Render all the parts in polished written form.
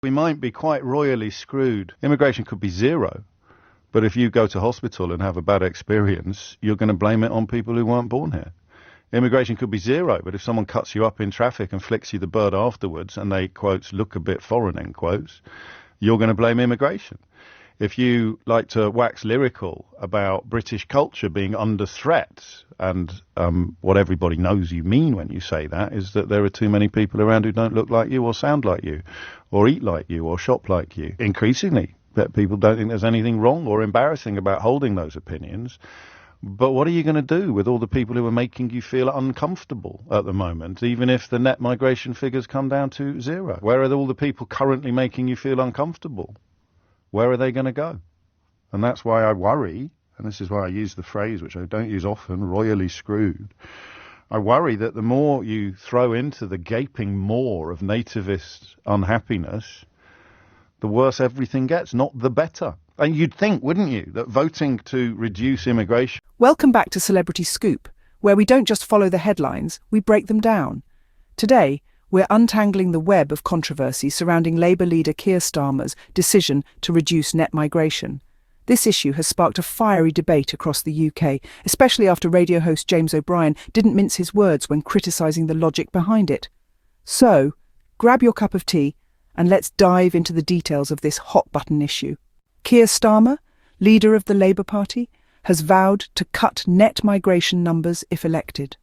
We might be quite royally screwed. Immigration could be zero, but if you go to hospital and have a bad experience, you're going to blame it on people who weren't born here. Immigration could be zero, but if someone cuts you up in traffic and flicks you the bird afterwards and they, quotes, look a bit foreign, end quotes, you're going to blame immigration. If you like to wax lyrical about British culture being under threat, and what everybody knows you mean when you say that is that there are too many people around who don't look like you or sound like you or eat like you or shop like you. Increasingly, that people don't think there's anything wrong or embarrassing about holding those opinions. But what are you going to do with all the people who are making you feel uncomfortable at the moment, even if the net migration figures come down to zero? Where are all the people currently making you feel uncomfortable? Where are they going to go? And that's why I worry, and this is why I use the phrase, which I don't use often, royally screwed. I worry that the more you throw into the gaping maw of nativist unhappiness, the worse everything gets, not the better. And you'd think, wouldn't you, that voting to reduce immigration... Welcome back to Celebrity Scoop, where we don't just follow the headlines, we break them down. Today, we're untangling the web of controversy surrounding Labour leader Keir Starmer's decision to reduce net migration. This issue has sparked a fiery debate across the UK, especially after radio host James O'Brien didn't mince his words when criticising the logic behind it. So, grab your cup of tea and let's dive into the details of this hot-button issue. Keir Starmer, leader of the Labour Party, has vowed to cut net migration numbers if elected.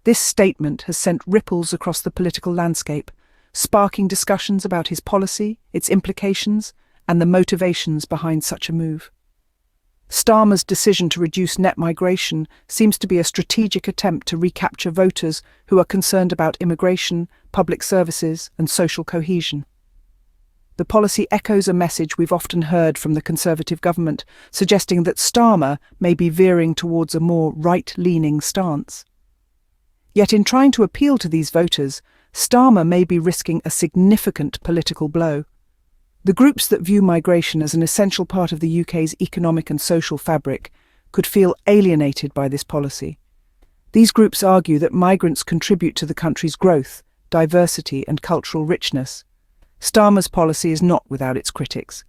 This statement has sent ripples across the political landscape, sparking discussions about his policy, its implications, and the motivations behind such a move. Starmer's decision to reduce net migration seems to be a strategic attempt to recapture voters who are concerned about immigration, public services, and social cohesion. The policy echoes a message we've often heard from the Conservative government, suggesting that Starmer may be veering towards a more right-leaning stance. Yet in trying to appeal to these voters, Starmer may be risking a significant political blow. The groups that view migration as an essential part of the UK's economic and social fabric could feel alienated by this policy. These groups argue that migrants contribute to the country's growth, diversity and cultural richness. Starmer's policy is not without its critics.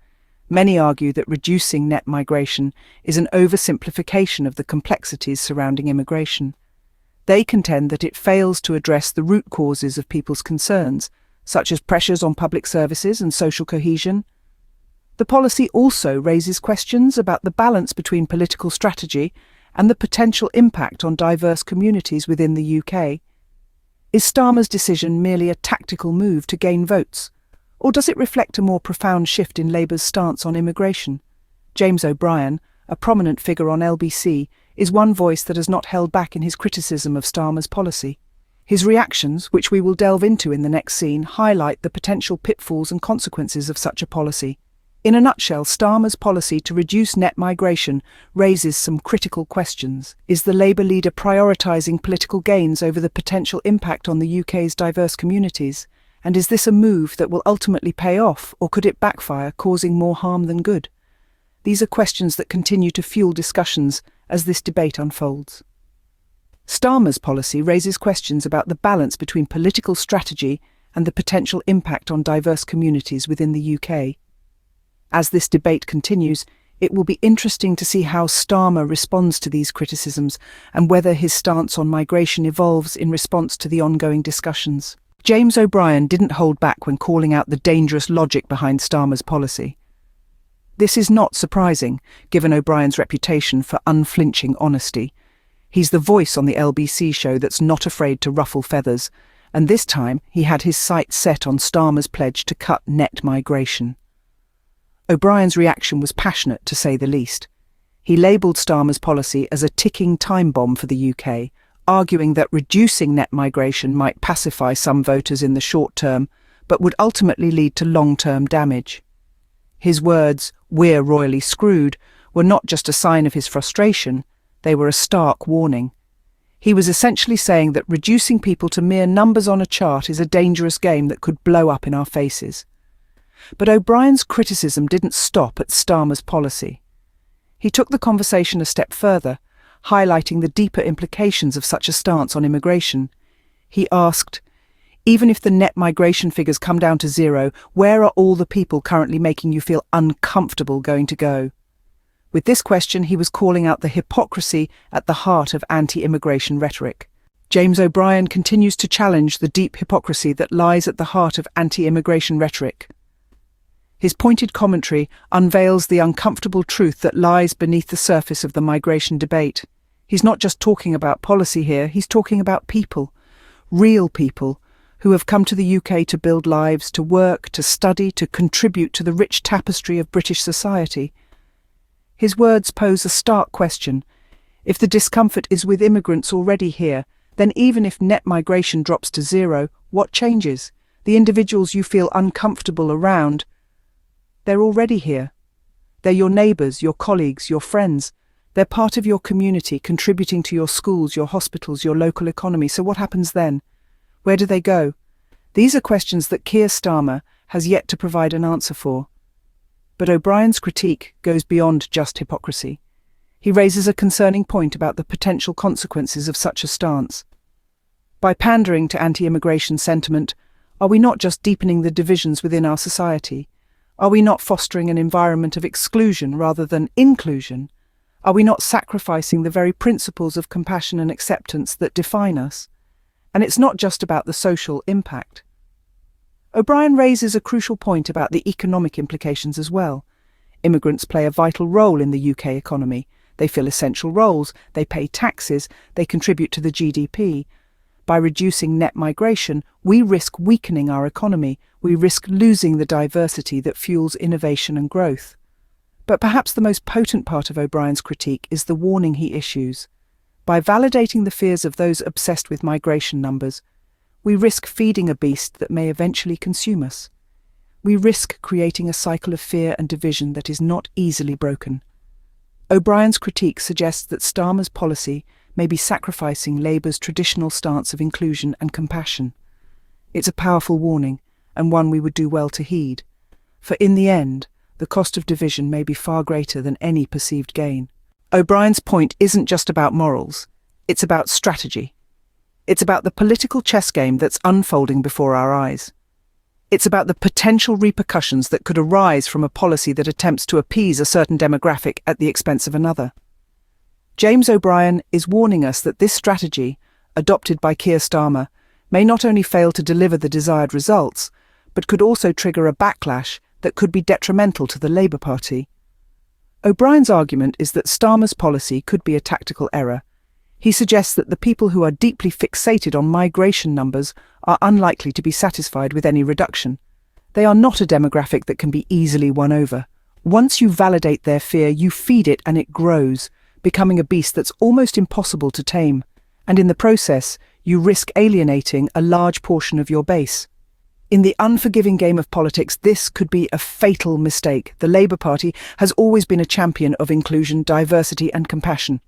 Many argue that reducing net migration is an oversimplification of the complexities surrounding immigration. They contend that it fails to address the root causes of people's concerns, such as pressures on public services and social cohesion. The policy also raises questions about the balance between political strategy and the potential impact on diverse communities within the UK. Is Starmer's decision merely a tactical move to gain votes, or does it reflect a more profound shift in Labour's stance on immigration? James O'Brien, a prominent figure on LBC, is one voice that has not held back in his criticism of Starmer's policy. His reactions, which we will delve into in the next scene, highlight the potential pitfalls and consequences of such a policy. In a nutshell, Starmer's policy to reduce net migration raises some critical questions. Is the Labour leader prioritising political gains over the potential impact on the UK's diverse communities? And is this a move that will ultimately pay off, or could it backfire, causing more harm than good? These are questions that continue to fuel discussions as this debate unfolds. Starmer's policy raises questions about the balance between political strategy and the potential impact on diverse communities within the UK. As this debate continues, it will be interesting to see how Starmer responds to these criticisms and whether his stance on migration evolves in response to the ongoing discussions. James O'Brien didn't hold back when calling out the dangerous logic behind Starmer's policy. This is not surprising, given O'Brien's reputation for unflinching honesty. He's the voice on the LBC show that's not afraid to ruffle feathers, and this time he had his sights set on Starmer's pledge to cut net migration. O'Brien's reaction was passionate, to say the least. He labelled Starmer's policy as a ticking time bomb for the UK, arguing that reducing net migration might pacify some voters in the short term, but would ultimately lead to long-term damage. His words, "We're royally screwed," were not just a sign of his frustration, they were a stark warning. He was essentially saying that reducing people to mere numbers on a chart is a dangerous game that could blow up in our faces. But O'Brien's criticism didn't stop at Starmer's policy. He took the conversation a step further, highlighting the deeper implications of such a stance on immigration. He asked, Even if the net migration figures come down to zero, where are all the people currently making you feel uncomfortable going to go? With this question, he was calling out the hypocrisy at the heart of anti-immigration rhetoric. James O'Brien continues to challenge the deep hypocrisy that lies at the heart of anti-immigration rhetoric. His pointed commentary unveils the uncomfortable truth that lies beneath the surface of the migration debate. He's not just talking about policy here, he's talking about people, real people, who have come to the UK to build lives, to work, to study, to contribute to the rich tapestry of British society. His words pose a stark question. If the discomfort is with immigrants already here, then even if net migration drops to zero, what changes? The individuals you feel uncomfortable around, they're already here. They're your neighbours, your colleagues, your friends. They're part of your community, contributing to your schools, your hospitals, your local economy. So what happens then? Where do they go? These are questions that Keir Starmer has yet to provide an answer for. But O'Brien's critique goes beyond just hypocrisy. He raises a concerning point about the potential consequences of such a stance. By pandering to anti-immigration sentiment, are we not just deepening the divisions within our society? Are we not fostering an environment of exclusion rather than inclusion? Are we not sacrificing the very principles of compassion and acceptance that define us? And it's not just about the social impact. O'Brien raises a crucial point about the economic implications as well. Immigrants play a vital role in the UK economy. They fill essential roles, they pay taxes, they contribute to the GDP. By reducing net migration, we risk weakening our economy. We risk losing the diversity that fuels innovation and growth. But perhaps the most potent part of O'Brien's critique is the warning he issues. By validating the fears of those obsessed with migration numbers, we risk feeding a beast that may eventually consume us. We risk creating a cycle of fear and division that is not easily broken. O'Brien's critique suggests that Starmer's policy may be sacrificing Labour's traditional stance of inclusion and compassion. It's a powerful warning, and one we would do well to heed. For in the end, the cost of division may be far greater than any perceived gain. O'Brien's point isn't just about morals, it's about strategy. It's about the political chess game that's unfolding before our eyes. It's about the potential repercussions that could arise from a policy that attempts to appease a certain demographic at the expense of another. James O'Brien is warning us that this strategy, adopted by Keir Starmer, may not only fail to deliver the desired results, but could also trigger a backlash that could be detrimental to the Labour Party. O'Brien's argument is that Starmer's policy could be a tactical error. He suggests that the people who are deeply fixated on migration numbers are unlikely to be satisfied with any reduction. They are not a demographic that can be easily won over. Once you validate their fear, you feed it and it grows, becoming a beast that's almost impossible to tame. And in the process, you risk alienating a large portion of your base. In the unforgiving game of politics, this could be a fatal mistake. The Labour Party has always been a champion of inclusion, diversity and compassion.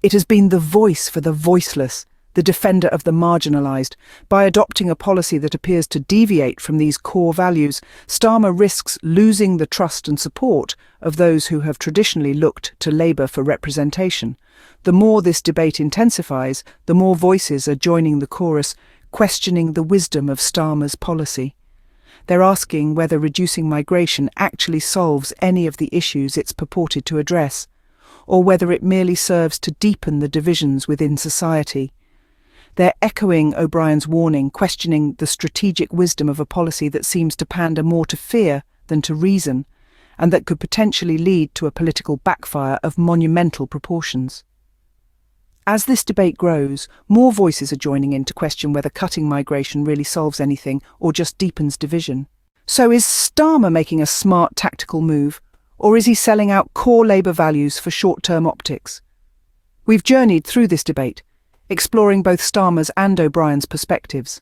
It has been the voice for the voiceless, the defender of the marginalised. By adopting a policy that appears to deviate from these core values, Starmer risks losing the trust and support of those who have traditionally looked to Labour for representation. The more this debate intensifies, the more voices are joining the chorus, questioning the wisdom of Starmer's policy. They're asking whether reducing migration actually solves any of the issues it's purported to address, or whether it merely serves to deepen the divisions within society. They're echoing O'Brien's warning, questioning the strategic wisdom of a policy that seems to pander more to fear than to reason, and that could potentially lead to a political backfire of monumental proportions. As this debate grows, more voices are joining in to question whether cutting migration really solves anything or just deepens division. So is Starmer making a smart tactical move, or is he selling out core Labour values for short-term optics? We've journeyed through this debate, exploring both Starmer's and O'Brien's perspectives.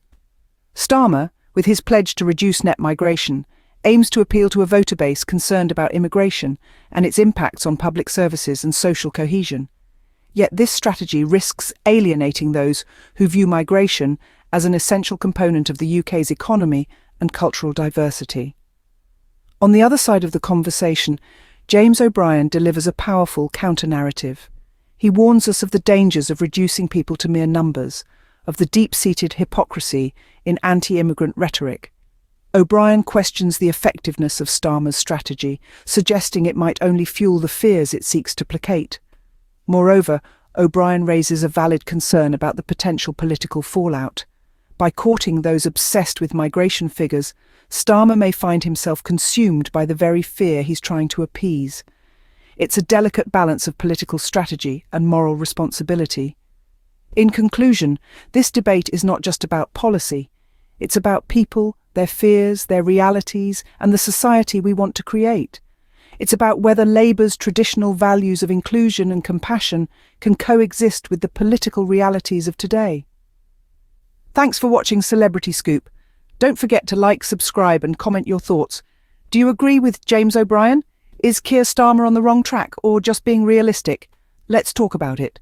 Starmer, with his pledge to reduce net migration, aims to appeal to a voter base concerned about immigration and its impacts on public services and social cohesion. Yet this strategy risks alienating those who view migration as an essential component of the UK's economy and cultural diversity. On the other side of the conversation, James O'Brien delivers a powerful counter-narrative. He warns us of the dangers of reducing people to mere numbers, of the deep-seated hypocrisy in anti-immigrant rhetoric. O'Brien questions the effectiveness of Starmer's strategy, suggesting it might only fuel the fears it seeks to placate. Moreover, O'Brien raises a valid concern about the potential political fallout. By courting those obsessed with migration figures, Starmer may find himself consumed by the very fear he's trying to appease. It's a delicate balance of political strategy and moral responsibility. In conclusion, this debate is not just about policy. It's about people, their fears, their realities, and the society we want to create. It's about whether Labour's traditional values of inclusion and compassion can coexist with the political realities of today. Thanks for watching Celebrity Scoop. Don't forget to like, subscribe, and comment your thoughts. Do you agree with James O'Brien? Is Keir Starmer on the wrong track or just being realistic? Let's talk about it.